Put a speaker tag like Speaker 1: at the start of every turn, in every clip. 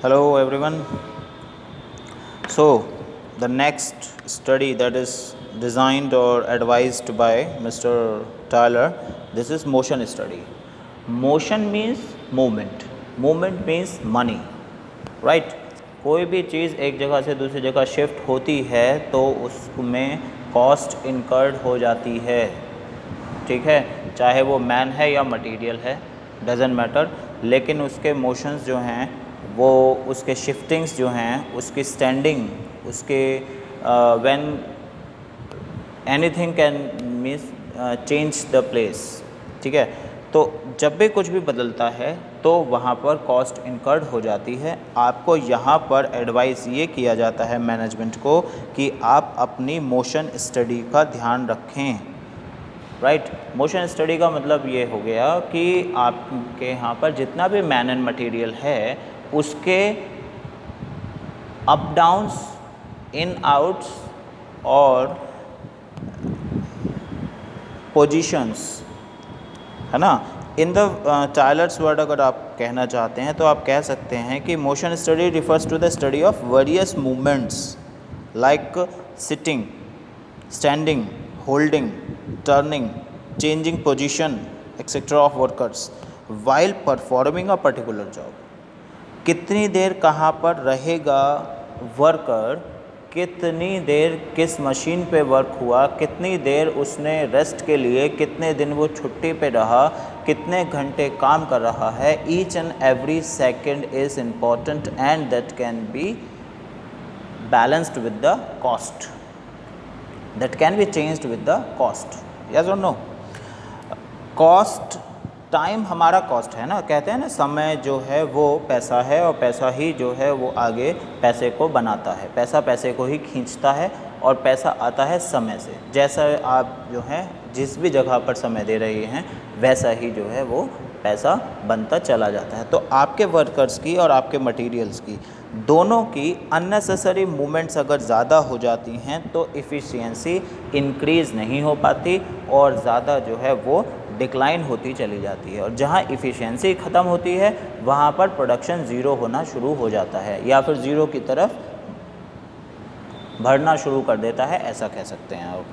Speaker 1: Hello everyone. So the next study that is designed or advised by Mr. Tyler, this is motion study. Motion means movement. Movement means money. Right? कोई भी चीज़ एक जगह से दूसरी जगह shift होती है तो उसमें कॉस्ट इनकर्ड हो जाती है। ठीक है, चाहे वो मैन है या मटेरियल है, डजेंट मैटर, लेकिन उसके मोशंस जो हैं वो उसके शिफ्टिंग्स जो हैं उसकी स्टैंडिंग उसके when anything can means change the place. ठीक है, तो जब भी कुछ भी बदलता है तो वहाँ पर कॉस्ट इनकर्ड हो जाती है। आपको यहाँ पर एडवाइस ये किया जाता है मैनेजमेंट को कि आप अपनी मोशन स्टडी का ध्यान रखें। राइट, मोशन स्टडी का मतलब ये हो गया कि आपके यहाँ पर जितना भी मैन एंड मटेरियल है उसके अप डाउन्स, इन आउट्स और पोजीशंस, है ना। इन द टायलर्स वर्ड अगर आप कहना चाहते हैं तो आप कह सकते हैं कि motion study refers to the study of various movements like sitting, standing, holding, turning, changing position etc of workers while performing a particular job। कितनी देर कहाँ पर रहेगा वर्कर, कितनी देर किस मशीन पे वर्क हुआ, कितनी देर उसने रेस्ट के लिए, कितने दिन वो छुट्टी पे रहा, कितने घंटे काम कर रहा है। Each and every second is important and that can be balanced with the cost, that can be changed with the cost. Yes और नो? कॉस्ट, टाइम हमारा कॉस्ट है ना, कहते हैं ना समय जो है वो पैसा है और पैसा ही जो है वो आगे पैसे को बनाता है, पैसा पैसे को ही खींचता है और पैसा आता है समय से। जैसा आप जो है जिस भी जगह पर समय दे रहे हैं वैसा ही जो है वो पैसा बनता चला जाता है। तो आपके वर्कर्स की और आपके मटेरियल्स की दोनों की अननेसेसरी मूवमेंट्स अगर ज़्यादा हो जाती हैं तो इफ़िशियंसी इंक्रीज़ नहीं हो पाती और ज़्यादा जो है वो डिक्लाइन होती चली जाती है। और जहाँ इफ़िशियंसी ख़त्म होती है वहाँ पर प्रोडक्शन ज़ीरो होना शुरू हो जाता है या फिर ज़ीरो की तरफ बढ़ना शुरू कर देता है, ऐसा कह सकते हैं आप।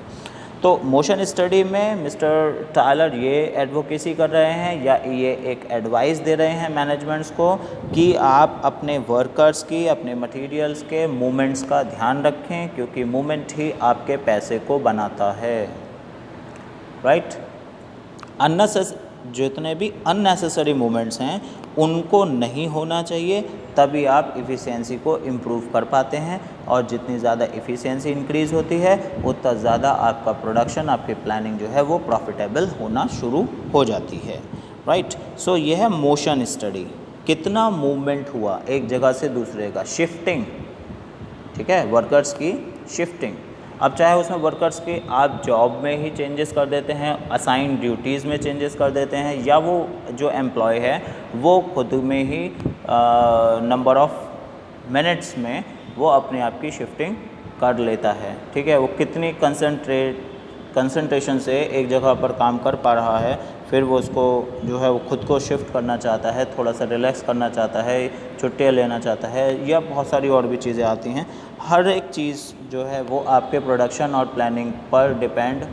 Speaker 1: तो मोशन स्टडी में मिस्टर टायलर ये एडवोकेसी कर रहे हैं या ये एक एडवाइस दे रहे हैं मैनेजमेंट्स को कि आप अपने वर्कर्स की, अपने मटेरियल्स के मूवमेंट्स का ध्यान रखें क्योंकि मूवमेंट ही आपके पैसे को बनाता है। राइट, जितने भी अननेसेसरी मूवमेंट्स हैं उनको नहीं होना चाहिए, तभी आप इफ़िशियंसी को इम्प्रूव कर पाते हैं और जितनी ज़्यादा इफ़िशियंसी इंक्रीज़ होती है उतना ज़्यादा आपका प्रोडक्शन, आपकी प्लानिंग जो है वो प्रॉफिटेबल होना शुरू हो जाती है। राइट, सो ये है मोशन स्टडी, कितना मूवमेंट हुआ एक जगह से दूसरे का, शिफ्टिंग। ठीक है, वर्कर्स की शिफ्टिंग। अब चाहे उसमें वर्कर्स के आप जॉब में ही चेंजेस कर देते हैं, असाइन ड्यूटीज़ में चेंजेस कर देते हैं, या वो जो एम्प्लॉय है वो खुद में ही नंबर ऑफ़ मिनट्स में वो अपने आप की शिफ्टिंग कर लेता है। ठीक है, वो कितनी कंसंट्रेशन से एक जगह पर काम कर पा रहा है, फिर वो उसको जो है वो खुद को शिफ्ट करना चाहता है, थोड़ा सा रिलैक्स करना चाहता है, छुट्टियाँ लेना चाहता है, या बहुत सारी और भी चीज़ें आती हैं। हर एक चीज़ जो है वो आपके प्रोडक्शन और प्लानिंग पर डिपेंड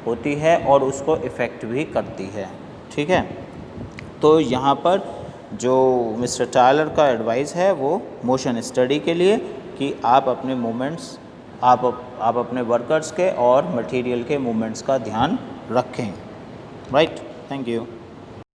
Speaker 1: होती है और उसको इफ़ेक्ट भी करती है। ठीक है, तो यहाँ पर जो मिस्टर टायलर का एडवाइस है वो मोशन स्टडी के लिए कि आप अपने मूवमेंट्स, आप अपने वर्कर्स के और मटेरियल के मूवमेंट्स का ध्यान रखें। Right, thank you.